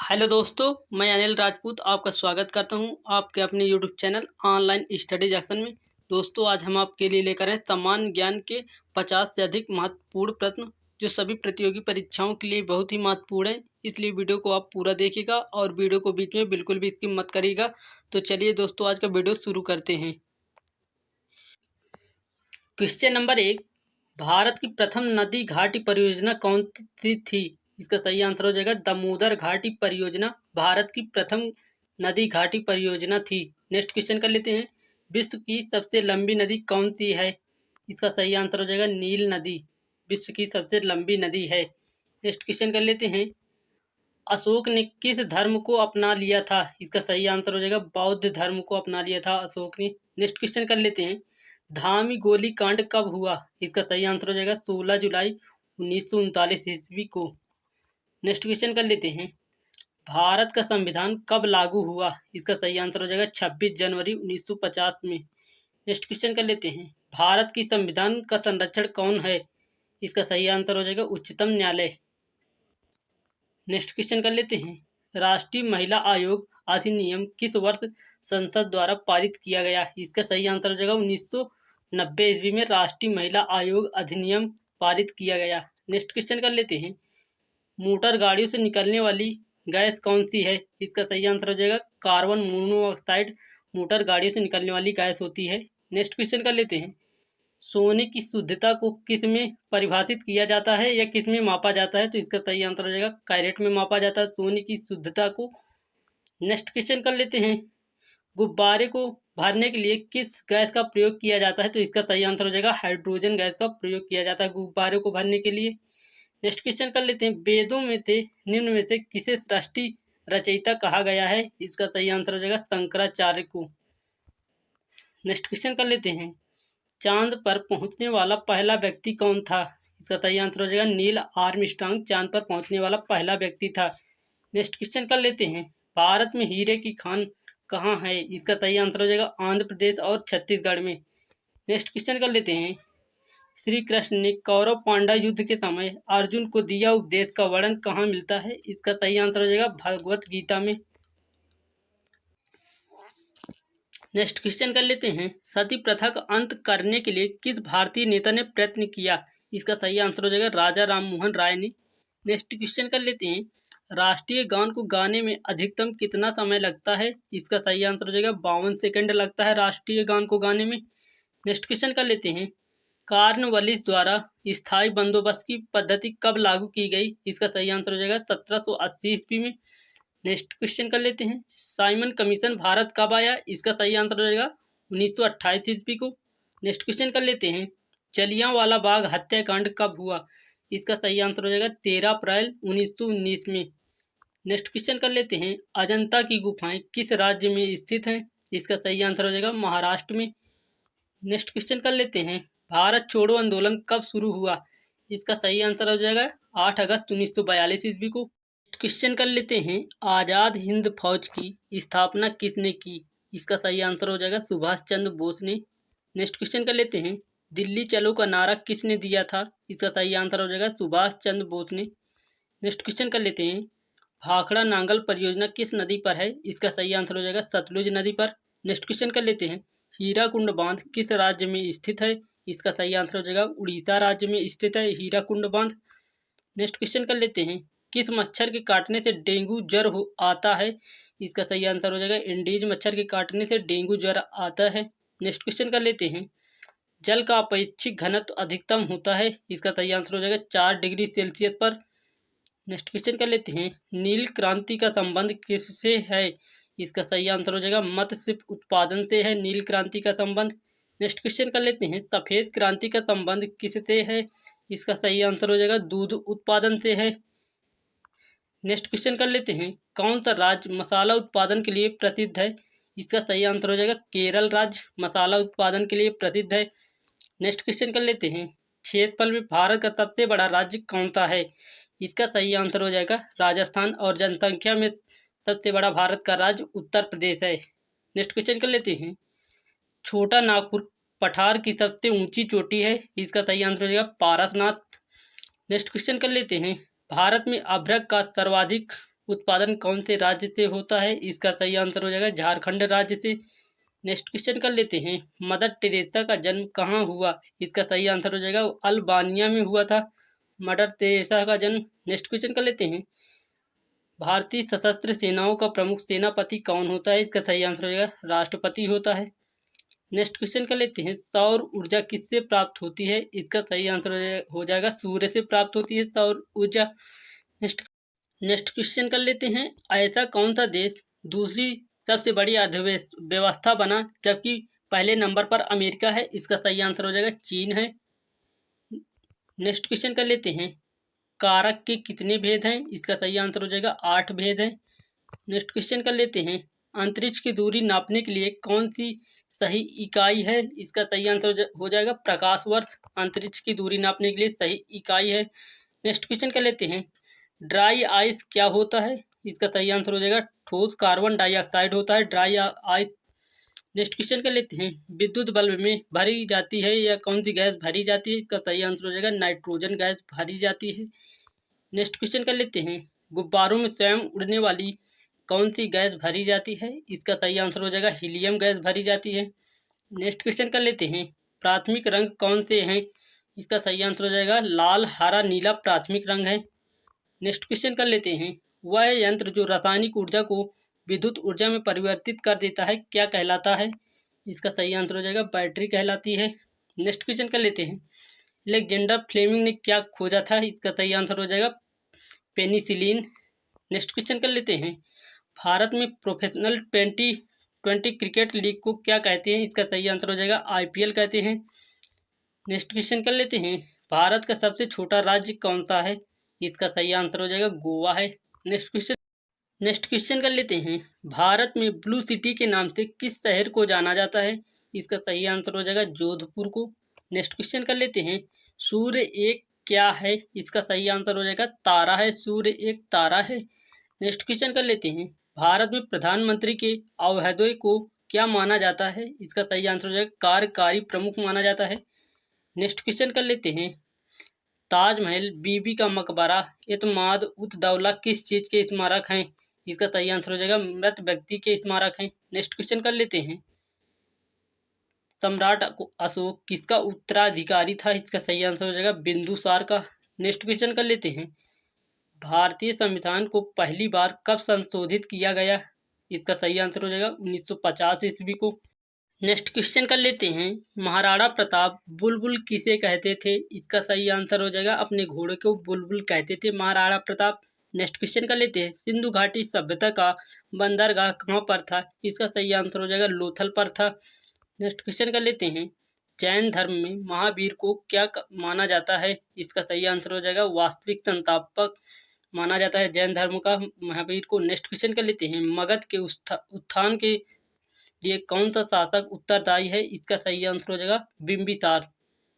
Hello दोस्तों, मैं अनिल राजपूत आपका स्वागत करता हूं आपके अपने YouTube channel online study junction में। दोस्तों, आज हम आपके लिए लेकर आए सामान्य ज्ञान के 50 से अधिक महत्वपूर्ण प्रश्न जो सभी प्रतियोगी परीक्षाओं के लिए बहुत ही महत्वपूर्ण है। इसलिए वीडियो को आप पूरा देखिएगा और वीडियो को बीच में बिल्कुल भी स्किप मत करिएगा। तो चलिए दोस्तों, आज का वीडियो शुरू करते हैं। क्वेश्चन नंबर 1, भारत की प्रथम नदी घाटी परियोजना कौन सी थी? इसका सही आंसर हो जाएगा दामोदर घाटी परियोजना भारत की प्रथम नदी घाटी परियोजना थी। नेक्स्ट क्वेश्चन कर लेते हैं। विश्व की सबसे लंबी नदी कौन सी है? इसका सही आंसर हो जाएगा नील नदी विश्व की सबसे लंबी नदी है। नेक्स्ट क्वेश्चन कर लेते हैं। अशोक ने किस धर्म को अपना लिया था? इसका सही आंसर हो जाएगा बौद्ध धर्म को अपना लिया था अशोक ने। नेक्स्ट क्वेश्चन कर लेते हैं। धामी गोली कांड कब हुआ? इसका सही आंसर हो जाएगा 16 जुलाई 1939 ईस्वी को। नेक्स्ट क्वेश्चन कर लेते हैं। भारत का संविधान कब लागू हुआ? इसका सही आंसर हो जाएगा 26 जनवरी 1950 में। नेक्स्ट क्वेश्चन कर लेते हैं। भारत की संविधान का संरक्षण कौन है? इसका सही आंसर हो जाएगा उच्चतम न्यायालय। नेक्स्ट क्वेश्चन कर लेते हैं। राष्ट्रीय महिला आयोग अधिनियम किस वर्ष संसद द्वारा पारित किया गया? इसका सही आंसर हो जाएगा 1990 ईस्वी में राष्ट्रीय महिला आयोग अधिनियम पारित किया गया। नेक्स्ट क्वेश्चन कर लेते हैं। मोटर गाड़ियों से निकलने वाली गैस कौन सी है? इसका सही आंसर हो जाएगा कार्बन मोनोऑक्साइड मोटर गाड़ियों से निकलने वाली गैस होती है। नेक्स्ट क्वेश्चन कर लेते हैं। सोने की शुद्धता को किस में परिभाषित किया जाता है या किस में मापा जाता है? तो इसका सही आंसर हो जाएगा कैरेट में मापा जाता है सोने की शुद्धता को। नेक्स्ट क्वेश्चन कर लेते हैं। गुब्बारे को भरने के लिए किस गैस का प्रयोग किया जाता है? तो इसका सही आंसर हो जाएगा हाइड्रोजन गैस का प्रयोग किया जाता है गुब्बारे को भरने के लिए। नेक्स्ट क्वेश्चन कर लेते हैं। वेदों में से निम्न में से किसे सृष्टि रचयिता कहा गया है? इसका सही आंसर हो जाएगा शंकराचार्य को। नेक्स्ट क्वेश्चन कर लेते हैं। चांद पर पहुंचने वाला पहला व्यक्ति कौन था? इसका सही आंसर हो जाएगा नील आर्मस्ट्रांग चांद पर पहुंचने वाला पहला व्यक्ति था। नेक्स्ट क्वेश्चन कर लेते हैं। भारत में हीरे की खान कहाँ है? इसका सही आंसर हो जाएगा आंध्र प्रदेश और छत्तीसगढ़ में। नेक्स्ट क्वेश्चन कर लेते हैं। श्री कृष्ण ने कौरव पांडव युद्ध के समय अर्जुन को दिया उपदेश का वर्णन कहाँ मिलता है? इसका सही आंसर हो जाएगा भगवत गीता में। नेक्स्ट क्वेश्चन कर लेते हैं। सती प्रथा का अंत करने के लिए किस भारतीय नेता ने प्रयत्न किया? इसका सही आंसर हो जाएगा राजा राममोहन राय ने। नेक्स्ट क्वेश्चन कर लेते हैं। राष्ट्रीय गान को गाने में अधिकतम कितना समय लगता है? इसका सही आंसर हो जाएगा 52 सेकंड लगता है राष्ट्रीय गान को गाने में। नेक्स्ट क्वेश्चन कर लेते हैं। कॉर्नवालिस द्वारा स्थायी बंदोबस्त की पद्धति कब लागू की गई? इसका सही आंसर हो जाएगा 1780 ईस्वी में। नेक्स्ट क्वेश्चन कर लेते हैं। साइमन कमीशन भारत कब आया? इसका सही आंसर हो जाएगा 1928 ईस्वी को। नेक्स्ट क्वेश्चन कर लेते हैं। जलियांवाला बाग हत्याकांड कब हुआ? इसका सही आंसर हो जाएगा 13 अप्रैल 1919 में। नेक्स्ट क्वेश्चन कर लेते हैं। अजंता की गुफाएं किस राज्य में स्थित हैं? इसका सही आंसर हो जाएगा महाराष्ट्र में। नेक्स्ट क्वेश्चन कर लेते हैं। भारत छोड़ो आंदोलन कब शुरू हुआ? इसका सही आंसर हो जाएगा 8 अगस्त 1942 ईस्वी को। क्वेश्चन कर लेते हैं। आज़ाद हिंद फौज की स्थापना किसने की? इसका सही आंसर हो जाएगा सुभाष चंद्र बोस ने। नेक्स्ट क्वेश्चन कर लेते हैं। दिल्ली चलो का नारा किसने दिया था? इसका सही आंसर हो जाएगा सुभाष चंद्र बोस ने। नेक्स्ट क्वेश्चन कर लेते हैं। भाखड़ा नांगल परियोजना किस नदी पर है? इसका सही आंसर हो जाएगा सतलुज नदी पर। नेक्स्ट क्वेश्चन कर लेते हैं। हीराकुंड बांध किस राज्य में स्थित है? इसका सही आंसर हो जाएगा उड़ीसा राज्य में स्थित है हीराकुंड बांध। नेक्स्ट क्वेश्चन कर लेते हैं। किस मच्छर के काटने से डेंगू ज्वर आता है? इसका सही आंसर हो जाएगा एंडीज मच्छर के काटने से डेंगू ज्वर आता है। नेक्स्ट क्वेश्चन कर लेते हैं। जल का अपेक्षिक घनत्व अधिकतम होता है? इसका सही आंसर हो जाएगा 4 डिग्री सेल्सियस पर। नेक्स्ट क्वेश्चन कर लेते हैं। नील क्रांति का संबंध किससे है? इसका सही आंसर हो जाएगा मत्स्य उत्पादन से है नील क्रांति का संबंध। नेक्स्ट क्वेश्चन कर लेते हैं। सफेद क्रांति का संबंध किससे है? इसका सही आंसर हो जाएगा दूध उत्पादन से है। नेक्स्ट क्वेश्चन कर लेते हैं। कौन सा राज्य मसाला उत्पादन के लिए प्रसिद्ध है? इसका सही आंसर हो जाएगा केरल राज्य मसाला उत्पादन के लिए प्रसिद्ध है। नेक्स्ट क्वेश्चन कर लेते हैं। क्षेत्रफल में भारत का सबसे बड़ा राज्य कौन सा है? इसका सही आंसर हो जाएगा राजस्थान और जनसंख्या में सबसे बड़ा भारत का राज्य उत्तर प्रदेश है। नेक्स्ट क्वेश्चन कर लेते हैं। छोटा नागपुर पठार की सबसे ऊंची चोटी है? इसका सही आंसर हो जाएगा पारसनाथ। नेक्स्ट क्वेश्चन कर लेते हैं। भारत में अभ्रक का सर्वाधिक उत्पादन कौन से राज्य से होता है? इसका सही आंसर हो जाएगा झारखंड राज्य से। नेक्स्ट क्वेश्चन कर लेते हैं, मदर टेरेसा का जन्म कहाँ हुआ? इसका सही आंसर हो जाएगा अल्बानिया में हुआ था मदर टेरेसा का जन्म। नेक्स्ट क्वेश्चन कर लेते हैं, भारतीय सशस्त्र सेनाओं का प्रमुख सेनापति कौन होता है? इसका सही आंसर हो जाएगा राष्ट्रपति होता है। नेक्स्ट क्वेश्चन कर लेते हैं, सौर ऊर्जा किससे प्राप्त होती है? इसका सही आंसर हो जाएगा सूर्य से प्राप्त होती है सौर ऊर्जा। नेक्स्ट क्वेश्चन कर लेते हैं, ऐसा कौन सा देश दूसरी सबसे बड़ी अर्थव्यवस्था बना जबकि पहले नंबर पर अमेरिका है? इसका सही आंसर हो जाएगा चीन है। नेक्स्ट क्वेश्चन कर लेते हैं, कारक के कितने भेद हैं? इसका सही आंसर हो जाएगा 8 भेद हैं। नेक्स्ट क्वेश्चन कर लेते हैं, अंतरिक्ष की दूरी नापने के लिए कौन सी सही इकाई है? इसका सही आंसर हो जाएगा प्रकाश वर्ष अंतरिक्ष की दूरी नापने के लिए सही इकाई है। नेक्स्ट क्वेश्चन कर लेते हैं, ड्राई आइस क्या होता है? इसका सही आंसर हो जाएगा ठोस कार्बन डाइऑक्साइड होता है ड्राई आइस। नेक्स्ट क्वेश्चन कर लेते हैं, विद्युत बल्ब में भरी जाती है या कौन सी गैस भरी जाती है? इसका सही आंसर हो जाएगा नाइट्रोजन गैस भरी जाती है। नेक्स्ट क्वेश्चन कर लेते हैं, गुब्बारों में स्वयं उड़ने वाली कौन सी गैस भरी जाती है? इसका सही आंसर हो जाएगा हीलियम गैस भरी जाती है। नेक्स्ट क्वेश्चन कर लेते हैं, प्राथमिक रंग कौन से हैं? इसका सही आंसर हो जाएगा लाल हरा नीला प्राथमिक रंग है। नेक्स्ट क्वेश्चन कर लेते हैं, वह यंत्र जो रासायनिक ऊर्जा को विद्युत ऊर्जा में परिवर्तित कर देता है क्या कहलाता है? इसका सही आंसर हो जाएगा बैटरी कहलाती है। नेक्स्ट क्वेश्चन कर लेते हैं, अलेक्जेंडर फ्लेमिंग ने क्या खोजा था? इसका सही आंसर हो जाएगा पेनिसिलिन। नेक्स्ट क्वेश्चन कर लेते हैं, भारत में प्रोफेशनल 2020 क्रिकेट लीग को क्या कहते हैं? इसका सही आंसर हो जाएगा IPL कहते हैं। नेक्स्ट क्वेश्चन कर लेते हैं, भारत का सबसे छोटा राज्य कौन सा है? इसका सही आंसर हो जाएगा गोवा है। नेक्स्ट क्वेश्चन कर लेते हैं, भारत में ब्लू सिटी के नाम से किस शहर को जाना जाता है? इसका सही आंसर हो जाएगा जोधपुर को। नेक्स्ट क्वेश्चन कर लेते हैं, सूर्य एक क्या है? इसका सही आंसर हो जाएगा तारा है, सूर्य एक तारा है। नेक्स्ट क्वेश्चन कर लेते हैं, भारत में प्रधानमंत्री के अहोदे को क्या माना जाता है? इसका सही आंसर हो जाएगा कार्यकारी प्रमुख माना जाता है। नेक्स्ट क्वेश्चन कर लेते हैं, ताजमहल, बीबी का मकबरा, एतमाद उत दौला किस चीज़ के स्मारक हैं? इसका सही आंसर हो जाएगा मृत व्यक्ति के स्मारक हैं। नेक्स्ट क्वेश्चन कर लेते हैं, सम्राट अशोक किसका उत्तराधिकारी था? इसका सही आंसर हो जाएगा बिंदुसार का। नेक्स्ट क्वेश्चन कर लेते हैं, भारतीय संविधान को पहली बार कब संशोधित किया गया? इसका सही आंसर हो जाएगा 1950 ईस्वी को। नेक्स्ट क्वेश्चन कर लेते हैं, महाराणा प्रताप बुलबुल किसे कहते थे? इसका सही आंसर हो जाएगा अपने घोड़े को बुलबुल कहते थे महाराणा प्रताप। नेक्स्ट क्वेश्चन कर लेते हैं, सिंधु घाटी सभ्यता का बंदरगाह कहाँ पर था? इसका सही आंसर हो जाएगा लोथल पर था। नेक्स्ट क्वेश्चन कर लेते हैं, जैन धर्म में महावीर को क्या माना जाता है? इसका सही आंसर हो जाएगा वास्तविक संस्थापक माना जाता है जैन धर्म का महावीर को। नेक्स्ट क्वेश्चन कर लेते हैं, मगध के उत्थान के लिए कौन सा शासक उत्तरदायी है? इसका सही आंसर हो जाएगा बिंबिसार।